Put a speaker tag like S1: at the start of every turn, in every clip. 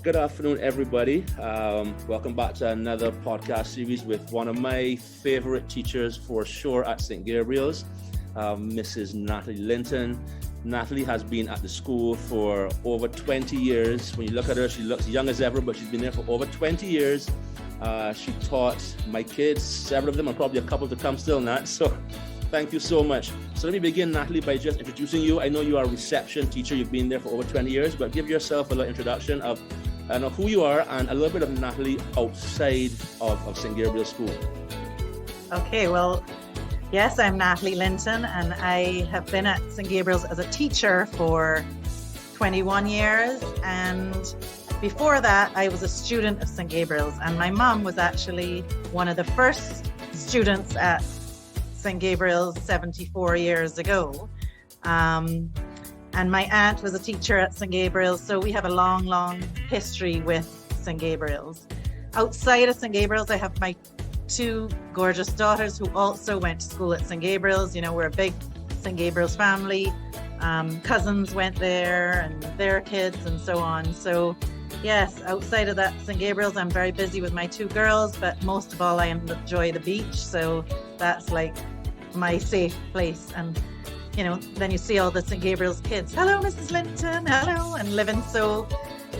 S1: Good afternoon, everybody. Welcome back to another podcast series with one of my favorite teachers for sure at St. Gabriel's, Mrs. Natalie Linton. Natalie has been at the school for over 20 years. When you look at her, she looks young as ever, but she's been there for over 20 years. She taught my kids, several of them, and probably a couple to come still, Nat. So thank you so much. So let me begin, Natalie, by just introducing you. I know you are a reception teacher. You've been there for over 20 years, but give yourself a little introduction of who you are and a little bit of Natalie outside of St. Gabriel's School.
S2: Okay, well, yes, I'm Natalie Linton, and I have been at St. Gabriel's as a teacher for 21 years. And before that, I was a student of St. Gabriel's, and my mom was actually one of the first students at St. Gabriel's 74 years ago. And my aunt was a teacher at St. Gabriel's, so we have a long history with St. Gabriel's. Outside of St. Gabriel's, I have my two gorgeous daughters who also went to school at St. Gabriel's. You know, we're a big St. Gabriel's family. Cousins went there and their kids and so on. So yes, outside of that St. Gabriel's, I'm very busy with my two girls, but most of all, I enjoy the beach. So that's like my safe place. And you know, then you see all the St. Gabriel's kids. Hello, Mrs. Linton. Hello. And living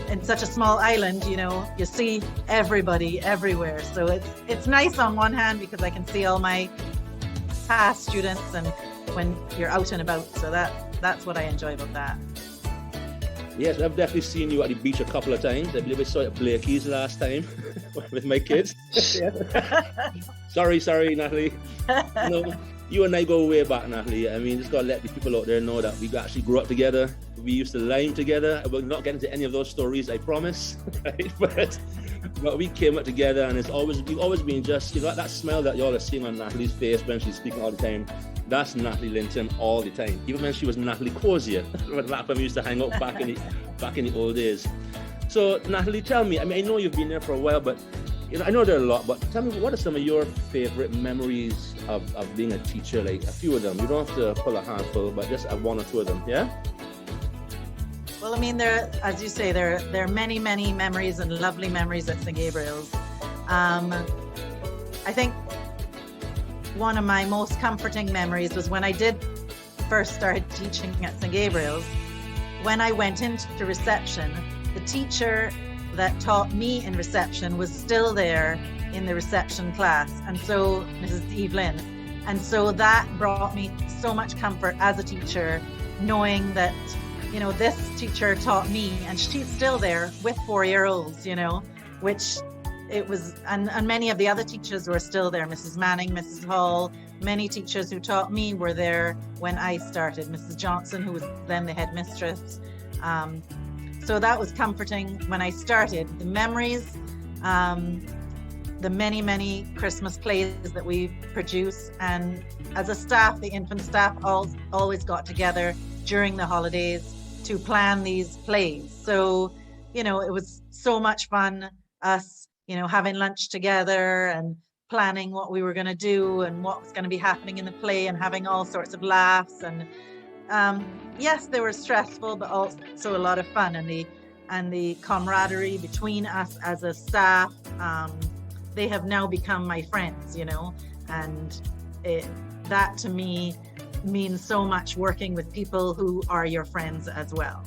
S2: in such a small island, you know, you see everybody everywhere. So it's nice on one hand because I can see all my past students and when you're out and about. So that's what I enjoy about that.
S1: Yes, I've definitely seen you at the beach a couple of times. I believe I saw you at Blakey's last time with my kids. Sorry, Natalie. You and I go way back, Natalie. I mean, just got to let the people out there know that we actually grew up together. We used to lime together. We'll not get into any of those stories, I promise. Right? But we came up together, and we've always been just, you know, that smile that y'all are seeing on Natalie's face when she's speaking all the time. That's Natalie Linton all the time. Even when she was Natalie Cozier, back when we used to hang out back in the old days. So, Natalie, tell me. I mean, I know you've been there for a while, but you know, I know there are a lot, but tell me, what are some of your favorite memories of being a teacher? Like a few of them. You don't have to pull a handful, but just one or two of them, yeah?
S2: Well, I mean, as you say, there are many memories and lovely memories at St. Gabriel's. I think one of my most comforting memories was when I did first start teaching at St. Gabriel's. When I went into reception, the teacher that taught me in reception was still there in the reception class, and so Mrs. Evelyn. And so that brought me so much comfort as a teacher, knowing that, you know, this teacher taught me, and she's still there with 4-year-olds, you know, which it was, and many of the other teachers were still there. Mrs. Manning, Mrs. Hall, many teachers who taught me were there when I started. Mrs. Johnson, who was then the headmistress. So that was comforting when I started. The memories, the many Christmas plays that we produce, and as a staff, the infant staff always got together during the holidays to plan these plays. So, you know, it was so much fun, us, you know, having lunch together and planning what we were going to do and what was going to be happening in the play and having all sorts of laughs. And yes, they were stressful, but also a lot of fun, and the camaraderie between us as a staff. They have now become my friends, you know, and that to me means so much, working with people who are your friends as well.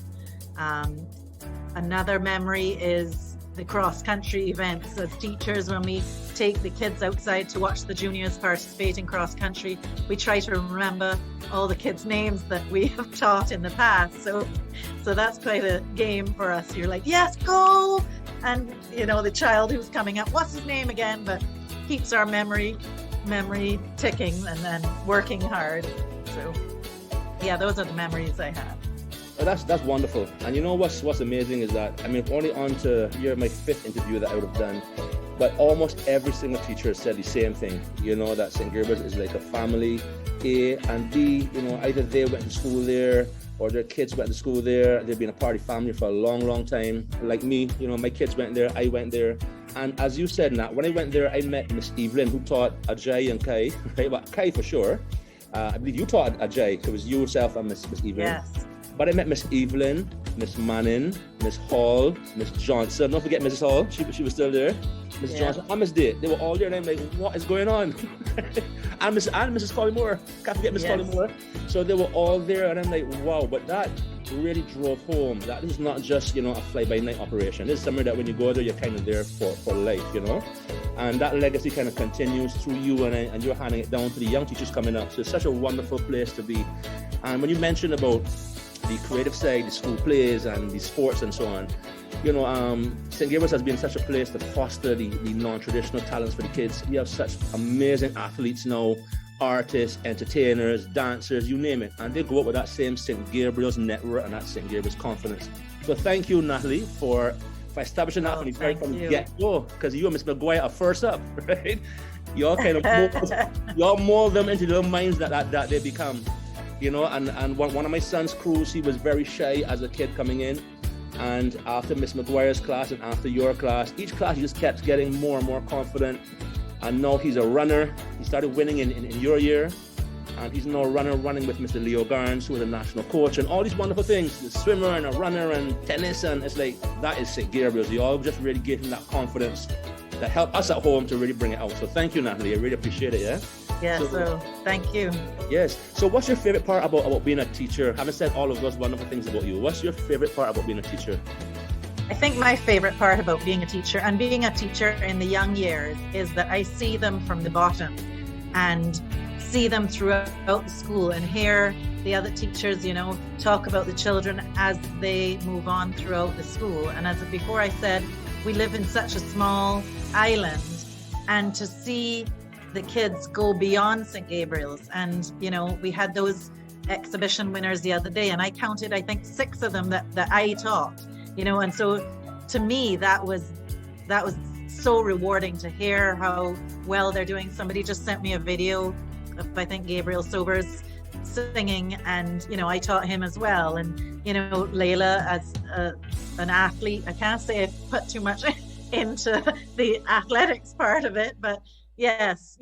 S2: Another memory is the cross-country events as teachers. When we take the kids outside to watch the juniors participate in cross-country, we try to remember all the kids' names that we have taught in the past. So that's quite a game for us. You're like, yes, go! And, you know, the child who's coming up, what's his name again? But keeps our memory ticking and then working hard. So, yeah, those are the memories I have.
S1: Oh, that's wonderful. And you know what's amazing is that, I mean, only on to, you're my 5th interview that I would have done, but almost every single teacher said the same thing, you know, that St. Gabriel's is like a family, A and B, you know, either they went to school there or their kids went to school there. They've been a party family for a long time. Like me, you know, my kids went there, I went there. And as you said, Nat, when I went there, I met Miss Evelyn, who taught Ajay and Kai, right? But Kai for sure. I believe you taught Ajay, so it was yourself and Miss Evelyn.
S2: Yes.
S1: But I met Miss Evelyn, Miss Manning, Miss Hall, Miss Johnson. Don't forget Mrs. Hall. She was still there. Miss Johnson and Miss Day. They were all there, and I'm like, what is going on? and Mrs. Collymore. Can't forget Miss Collymore. So they were all there, and I'm like, wow. But that really drove home that this is not just, a fly-by-night operation. This is somewhere that when you go there, you're kind of there for life, And that legacy kind of continues through you, and you're handing it down to the young teachers coming up. So it's such a wonderful place to be. And when you mentioned about the creative side, the school plays and the sports and so on, St. Gabriel's has been such a place to foster the non-traditional talents for the kids. We have such amazing athletes now, artists, entertainers, dancers, you name it. And they go up with that same St. Gabriel's network and that St. Gabriel's confidence. So thank you, Natalie, for establishing that from the very get-go, because you and Miss McGuire are first up, right? Y'all kind of mold them into the minds that they become. And one of my son's crews, he was very shy as a kid coming in. And after Miss McGuire's class and after your class, each class he just kept getting more and more confident. And now he's a runner. He started winning in your year. And he's now running with Mr. Leo Garns, who is a national coach, and all these wonderful things. A swimmer and a runner and tennis. And it's like, that is St. Gabriel's. You all just really gave him that confidence that helped us at home to really bring it out. So thank you, Natalie. I really appreciate it, yeah?
S2: Yeah, so thank you.
S1: Yes. So what's your favorite part about being a teacher? Having said all of those wonderful things about you, what's your favorite part about being a teacher?
S2: I think my favorite part about being a teacher and being a teacher in the young years is that I see them from the bottom and see them throughout the school and hear the other teachers, talk about the children as they move on throughout the school. And as before I said, we live in such a small island, and to see the kids go beyond St. Gabriel's. And, we had those exhibition winners the other day, and I counted, I think, 6 of them that I taught, and so to me, that was so rewarding to hear how well they're doing. Somebody just sent me a video of, I think, Gabriel Sobers singing, and, I taught him as well. And, Layla as an athlete, I can't say I've put too much into the athletics part of it, but yes,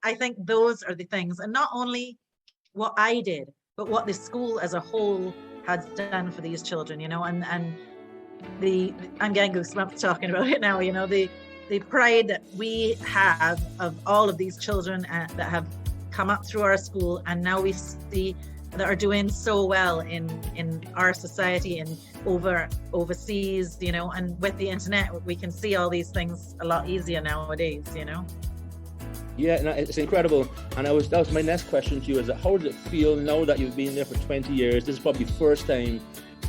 S2: I think those are the things, and not only what I did, but what the school as a whole has done for these children, and I'm getting goosebumps talking about it now, the pride that we have of all of these children that have come up through our school, and now we see that are doing so well in our society and overseas, and with the internet, we can see all these things a lot easier nowadays,
S1: Yeah, no, it's incredible. And that was my next question to you, is that how does it feel now that you've been there for 20 years? This is probably the first time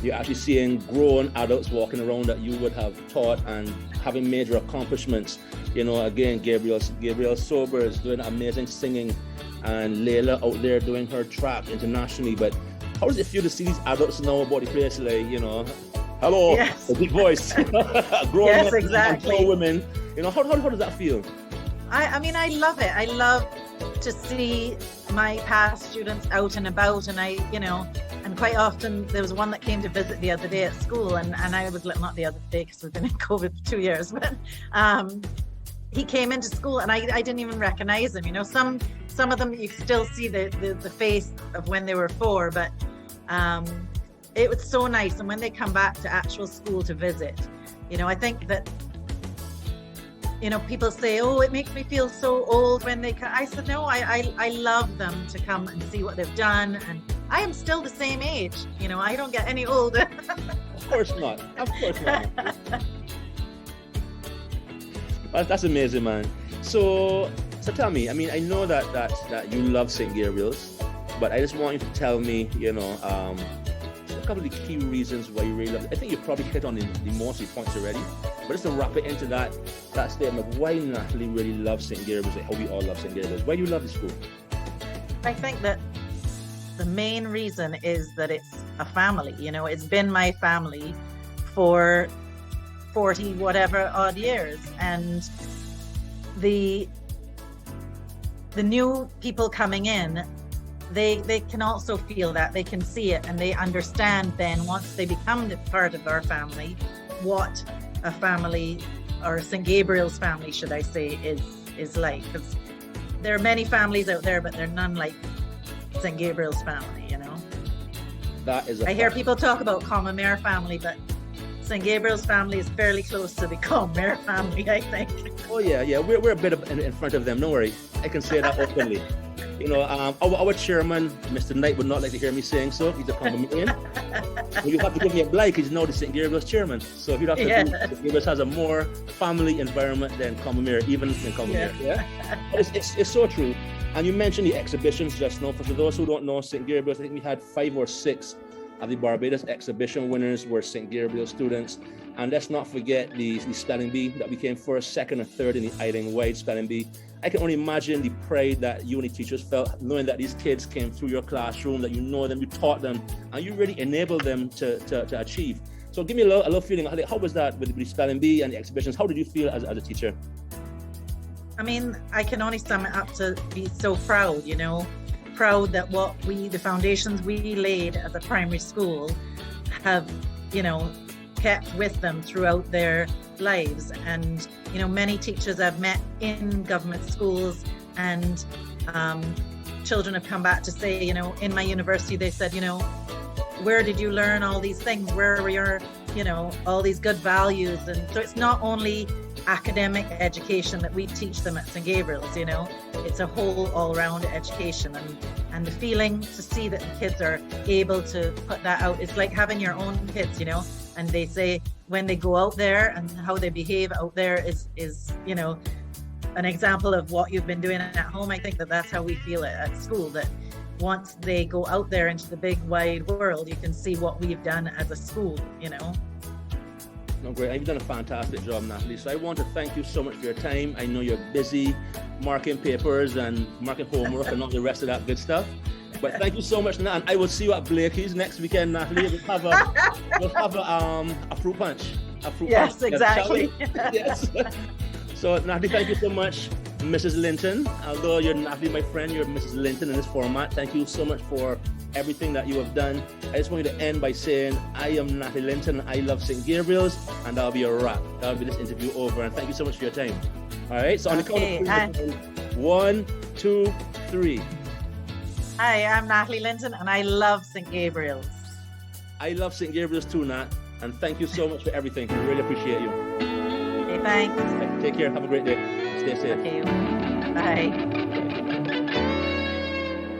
S1: you're actually seeing grown adults walking around that you would have taught and having major accomplishments. Again, Gabriel Sobers doing amazing singing, and Layla out there doing her track internationally. But how does it feel to see these adults know about the place, like, hello, a big voice, grown men and grown women, how does that feel?
S2: I mean, I love it. I love to see my past students out and about, and and quite often there was one that came to visit the other day at school, and I was not the other day because we've been in COVID for 2 years, but he came into school and I didn't even recognize him. Some of them you still see the face of when they were 4, but it was so nice. And when they come back to actual school to visit, I think that people say, oh, it makes me feel so old when they come. I said, no, I love them to come and see what they've done. And I am still the same age. I don't get any older.
S1: Of course not. That's amazing, man. So tell me, I mean, I know that you love St. Gabriel's, but I just want you to tell me, a couple of the key reasons why you really love it. I think you probably hit on the most of the points already, but just to wrap it into that statement, why Natalie really loves St. Gabriel's, like how we all love St. Gabriel's. Why do you love the school?
S2: I think that the main reason is that it's a family. It's been my family for 40 whatever odd years, and the new people coming in, they can also feel that, they can see it, and they understand then once they become the part of our family what a family, or St. Gabriel's family should I say, is like. Because there are many families out there, but they're none like St. Gabriel's family,
S1: That is a
S2: I hear people talk about Combe-Mare family, but St. Gabriel's family is fairly close to the Combe-Mare family, I think.
S1: Oh yeah, we're a bit in front of them. Don't worry, I can say that openly. You know, our chairman, Mr. Knight, would not like to hear me saying so. He's a Combe-Marian. You have to give me a blight because he's now the St. Gabriel's chairman. So if you have to, St. Gabriel's has a more family environment than Combe-Mare, even in Combe-Mare. Yeah, it's so true. And you mentioned the exhibitions just now. For those who don't know, St. Gabriel's, I think we had 5 or 6 of the Barbados exhibition winners were St. Gabriel's students. And let's not forget the spelling bee that became first, second, and third in the Island-wide spelling bee. I can only imagine the pride that you and the teachers felt knowing that these kids came through your classroom, that you know them, you taught them, and you really enabled them to achieve. So give me a little feeling. How was that with the spelling bee and the exhibitions? How did you feel as a teacher?
S2: I mean, I can only sum it up to be so proud, you know, proud that the foundations we laid as a primary school have, you know, kept with them throughout their lives. And, you know, many teachers I've met in government schools, and children have come back to say, you know, in my university, they said, you know, where did you learn all these things? Where were your, you know, all these good values? And so it's not only academic education that we teach them at St. Gabriel's, you know, it's a whole all-round education, and the feeling to see that the kids are able to put that out, it's like having your own kids, you know. And they say when they go out there and how they behave out there is, you know, an example of what you've been doing at home. I think that's how we feel it at school, that once they go out there into the big wide world, you can see what we've done as a school, you know.
S1: No, great. You've done a fantastic job, Natalie. So I want to thank you so much for your time. I know you're busy marking papers and marking homework and all the rest of that good stuff. But thank you so much, Nat. And I will see you at Blakey's next weekend, Natalie. We'll have a fruit punch.
S2: Yes,
S1: punch.
S2: Exactly.
S1: Yes. So, Natalie, thank you so much, Mrs. Linton. Although you're Natalie, my friend, you're Mrs. Linton in this format. Thank you so much for everything that you have done. I just want you to end by saying, I am Natalie Linton, I love St. Gabriel's, and that'll be a wrap. That'll be this interview over. And thank you so much for your time. All right, so on the count of 3, 1, 2, 3.
S2: Hi, I'm Natalie Linton, and I love St. Gabriel's.
S1: I love St. Gabriel's too, Nat. And thank you so much for everything. We really appreciate you.
S2: Okay, thanks.
S1: Take care. Have a great day. Stay safe.
S2: Okay, bye.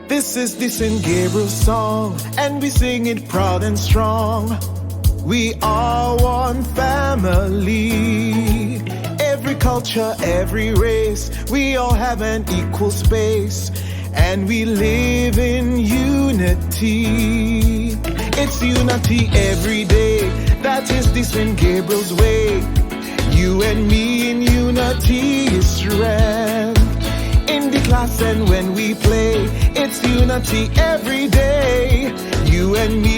S3: This is the St. Gabriel's song, and we sing it proud and strong. We are one family. Every culture, every race, we all have an equal space. And we live in unity. It's unity every day. That is the St. Gabriel's way. You and me in unity is strength. In the class and when we play, it's unity every day. You and me